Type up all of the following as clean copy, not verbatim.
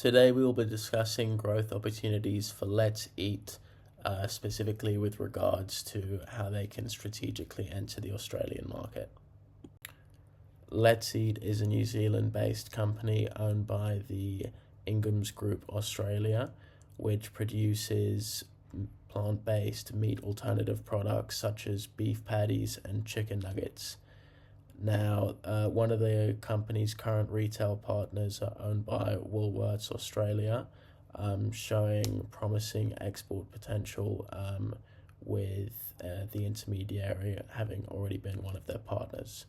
Today we will be discussing growth opportunities for Let's Eat, specifically with regards to how they can strategically enter the Australian market. Let's Eat is a New Zealand-based company owned by the Ingham's Group Australia, which produces plant-based meat alternative products such as beef patties and chicken nuggets. Now, one of the company's current retail partners are owned by Woolworths Australia, showing promising export potential with the intermediary having already been one of their partners.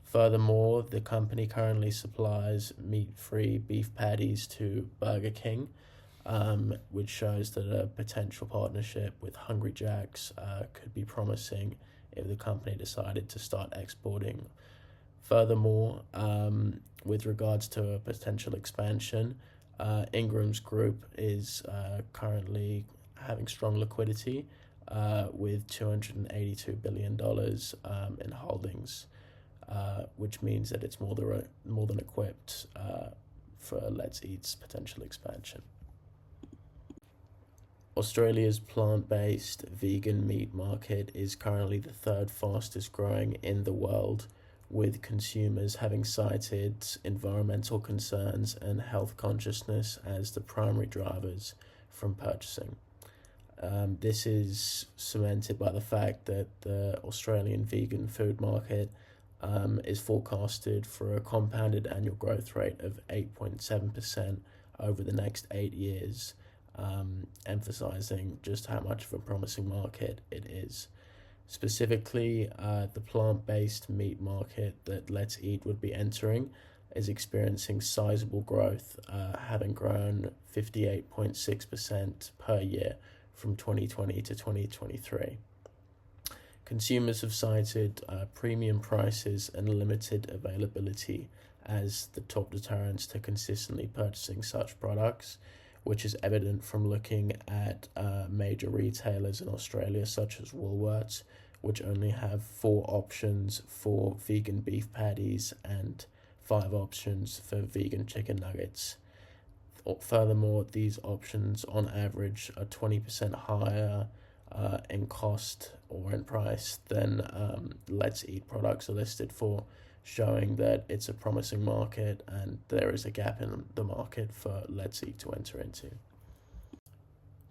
Furthermore, the company currently supplies meat-free beef patties to Burger King, which shows that a potential partnership with Hungry Jack's could be promising if the company decided to start exporting. Furthermore, with regards to a potential expansion, Ingham's Group is currently having strong liquidity with $282 billion in holdings, which means that it's more than equipped for Let's Eat's potential expansion. Australia's plant-based vegan meat market is currently the third fastest growing in the world, with consumers having cited environmental concerns and health consciousness as the primary drivers from purchasing. This is cemented by the fact that the Australian vegan food market is forecasted for a compounded annual growth rate of 8.7% over the next 8 years, emphasizing just how much of a promising market it is. Specifically, the plant-based meat market that Let's Eat would be entering is experiencing sizable growth, having grown 58.6% per year from 2020 to 2023. Consumers have cited premium prices and limited availability as the top deterrents to consistently purchasing such products, which is evident from looking at major retailers in Australia such as Woolworths, which only have 4 options for vegan beef patties and 5 options for vegan chicken nuggets. Furthermore, these options on average are 20% higher in cost or in price than Let's Eat products are listed for, showing that it's a promising market and there is a gap in the market for Let's Eat to enter into.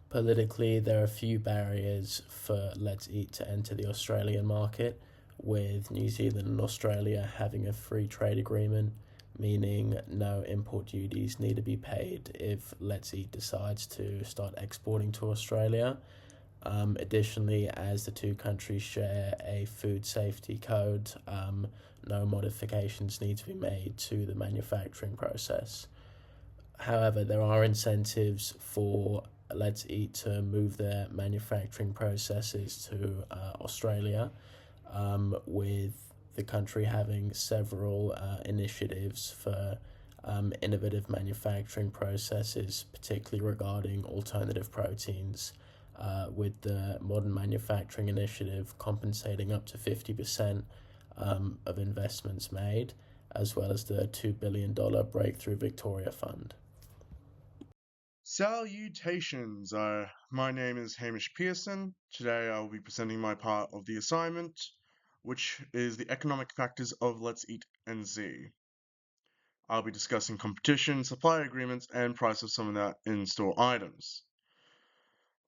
Politically, there are few barriers for Let's Eat to enter the Australian market, with New Zealand and Australia having a free trade agreement, meaning no import duties need to be paid if Let's Eat decides to start exporting to Australia. Additionally, as the two countries share a food safety code, no modifications need to be made to the manufacturing process. However, there are incentives for Let's Eat to move their manufacturing processes to Australia, with the country having several initiatives for innovative manufacturing processes, particularly regarding alternative proteins, with the Modern Manufacturing Initiative compensating up to 50% of investments made, as well as the $2 billion Breakthrough Victoria Fund. Salutations! My name is Hamish Pearson. Today I will be presenting my part of the assignment, which is the economic factors of Let's Eat NZ. I'll be discussing competition, supply agreements, and price of some of the in-store items.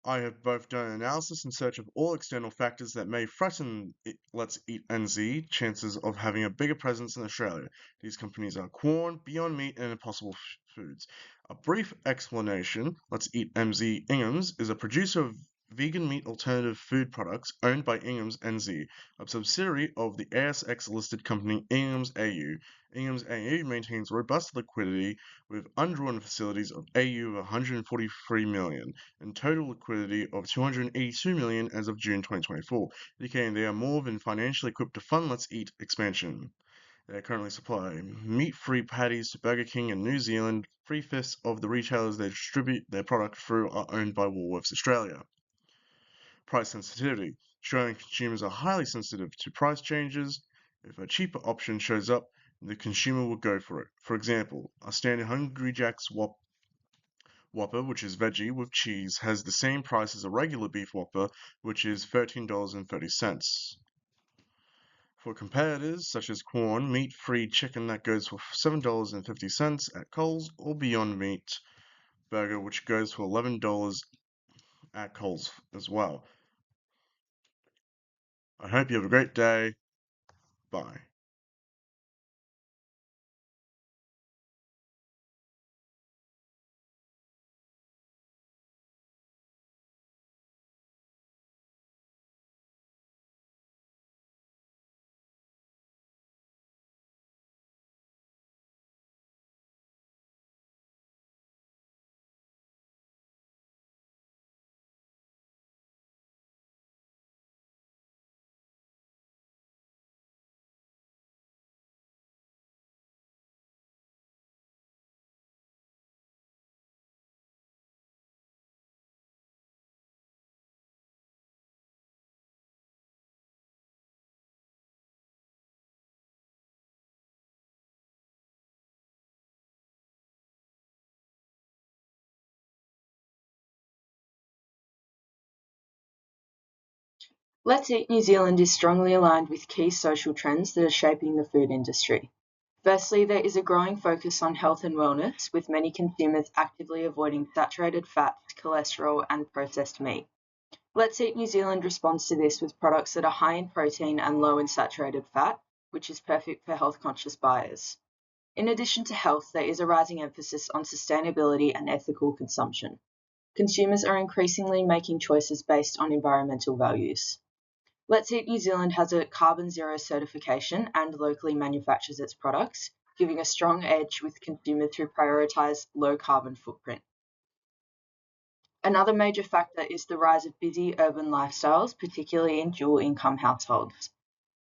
I have both done an analysis in search of all external factors that may threaten Let's Eat NZ chances of having a bigger presence in Australia. These companies are Quorn, Beyond Meat, and Impossible Foods. A brief explanation: Let's Eat NZ Ingham's is a producer of vegan meat alternative food products owned by Ingham's NZ, a subsidiary of the ASX-listed company Ingham's AU. Ingham's AU maintains robust liquidity with undrawn facilities of AU of 143 million and total liquidity of 282 million as of June 2024, indicating they are more than financially equipped to fund Let's Eat expansion. They currently supply meat-free patties to Burger King in New Zealand. 3/5 of the retailers they distribute their product through are owned by Woolworths Australia. Price sensitivity. Australian consumers are highly sensitive to price changes. If a cheaper option shows up, the consumer will go for it. For example, a standard Hungry Jack's Whopper, which is veggie with cheese, has the same price as a regular beef Whopper, which is $13.30. For competitors such as Quorn, meat-free chicken that goes for $7.50 at Coles, or Beyond Meat burger, which goes for $11 at Coles as well. I hope you have a great day. Bye. Let's Eat New Zealand is strongly aligned with key social trends that are shaping the food industry. Firstly, there is a growing focus on health and wellness, with many consumers actively avoiding saturated fats, cholesterol, and processed meat. Let's Eat New Zealand responds to this with products that are high in protein and low in saturated fat, which is perfect for health-conscious buyers. In addition to health, there is a rising emphasis on sustainability and ethical consumption. Consumers are increasingly making choices based on environmental values. Let's Eat New Zealand has a carbon zero certification and locally manufactures its products, giving a strong edge with consumers who prioritise low carbon footprint. Another major factor is the rise of busy urban lifestyles, particularly in dual income households.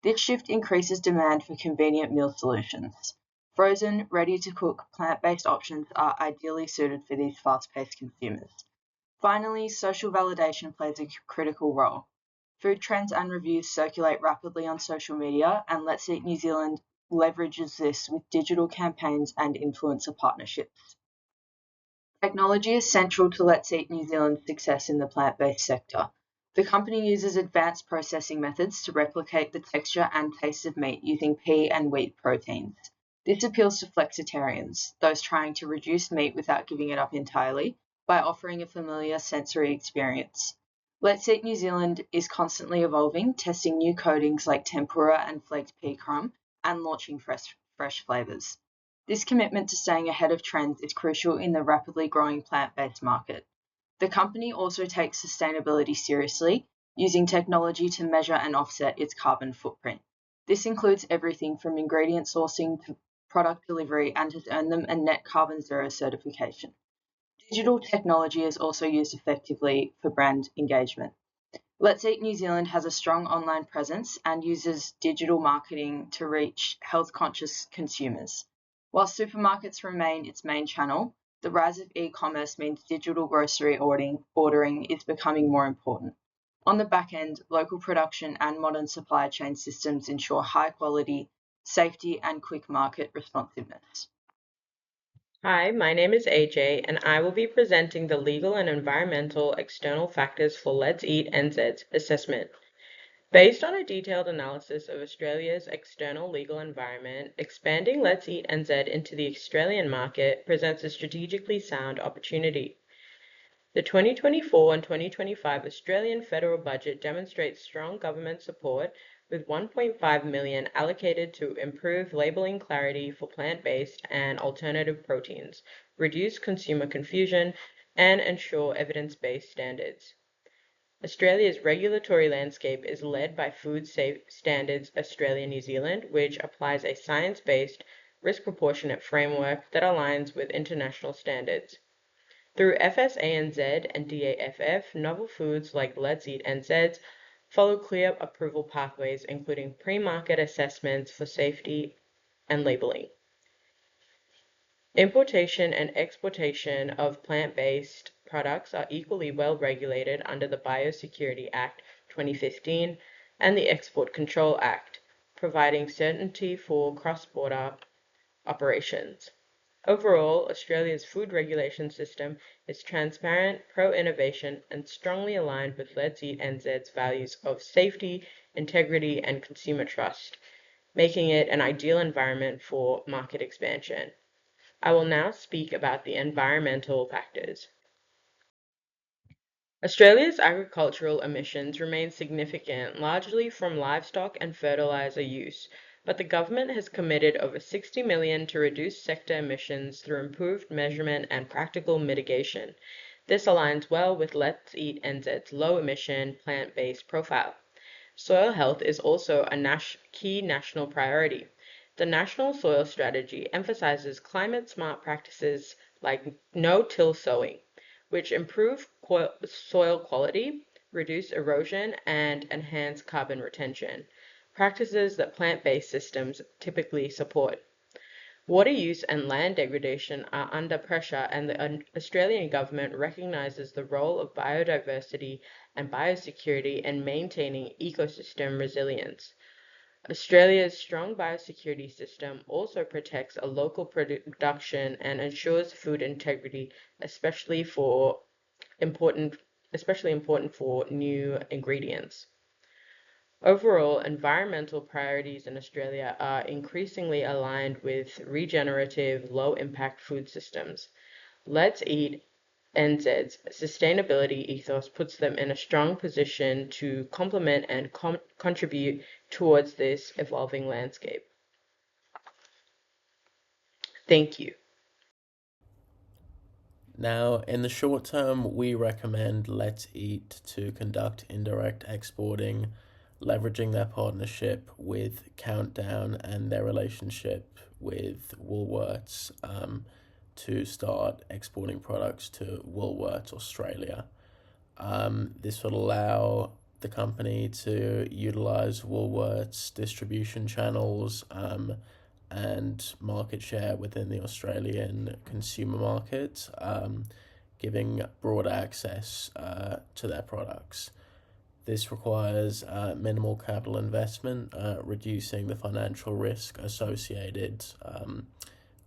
This shift increases demand for convenient meal solutions. Frozen, ready-to-cook, plant-based options are ideally suited for these fast-paced consumers. Finally, social validation plays a critical role. Food trends and reviews circulate rapidly on social media, and Let's Eat New Zealand leverages this with digital campaigns and influencer partnerships. Technology is central to Let's Eat New Zealand's success in the plant-based sector. The company uses advanced processing methods to replicate the texture and taste of meat using pea and wheat proteins. This appeals to flexitarians, those trying to reduce meat without giving it up entirely, by offering a familiar sensory experience. Let's Eat New Zealand is constantly evolving, testing new coatings like tempura and flaked pea crumb, and launching fresh flavours. This commitment to staying ahead of trends is crucial in the rapidly growing plant-based market. The company also takes sustainability seriously, using technology to measure and offset its carbon footprint. This includes everything from ingredient sourcing to product delivery and has earned them a net carbon zero certification. Digital technology is also used effectively for brand engagement. Let's Eat New Zealand has a strong online presence and uses digital marketing to reach health-conscious consumers. While supermarkets remain its main channel, the rise of e-commerce means digital grocery ordering is becoming more important. On the back end, local production and modern supply chain systems ensure high quality, safety, and quick market responsiveness. Hi, my name is AJ, and I will be presenting the legal and environmental external factors for Let's Eat NZ's assessment. Based on a detailed analysis of Australia's external legal environment, expanding Let's Eat NZ into the Australian market presents a strategically sound opportunity. The 2024 and 2025 Australian federal budget demonstrates strong government support, with 1.5 million allocated to improve labelling clarity for plant-based and alternative proteins, reduce consumer confusion, and ensure evidence-based standards. Australia's regulatory landscape is led by Food Standards Australia New Zealand, which applies a science-based, risk-proportionate framework that aligns with international standards. Through FSANZ and DAFF, novel foods like Let's Eat NZ's follow clear approval pathways, including pre-market assessments for safety and labeling. Importation and exportation of plant-based products are equally well regulated under the Biosecurity Act 2015 and the Export Control Act, providing certainty for cross-border operations. Overall, Australia's food regulation system is transparent, pro-innovation, and strongly aligned with Let's Eat NZ's values of safety, integrity, and consumer trust, making it an ideal environment for market expansion. I will now speak about the environmental factors. Australia's agricultural emissions remain significant, largely from livestock and fertiliser use, but the government has committed over 60 million to reduce sector emissions through improved measurement and practical mitigation. This aligns well with Let's Eat NZ's low-emission, plant-based profile. Soil health is also a key national priority. The National Soil Strategy emphasizes climate-smart practices like no-till sowing, which improve soil quality, reduce erosion, and enhance carbon retention, practices that plant-based systems typically support. Water use and land degradation are under pressure, and the Australian government recognises the role of biodiversity and biosecurity in maintaining ecosystem resilience. Australia's strong biosecurity system also protects a local production and ensures food integrity, especially important for new ingredients. Overall, environmental priorities in Australia are increasingly aligned with regenerative, low-impact food systems. Let's Eat NZ's sustainability ethos puts them in a strong position to complement and contribute towards this evolving landscape. Thank you. Now, in the short term, we recommend Let's Eat to conduct indirect exporting, leveraging their partnership with Countdown and their relationship with Woolworths to start exporting products to Woolworths Australia. This would allow the company to utilize Woolworths distribution channels and market share within the Australian consumer market, giving broad access to their products. This requires minimal capital investment, reducing the financial risk associated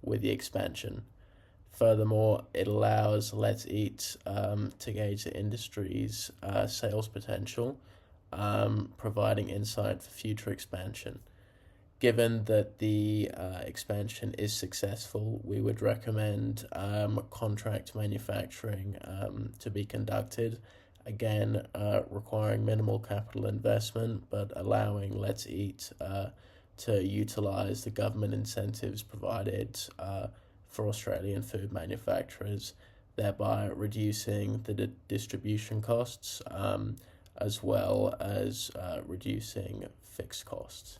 with the expansion. Furthermore, it allows Let's Eat to gauge the industry's sales potential, providing insight for future expansion. Given that the expansion is successful, we would recommend contract manufacturing to be conducted, again requiring minimal capital investment, but allowing Let's Eat to utilize the government incentives provided for Australian food manufacturers, thereby reducing the distribution costs as well as reducing fixed costs.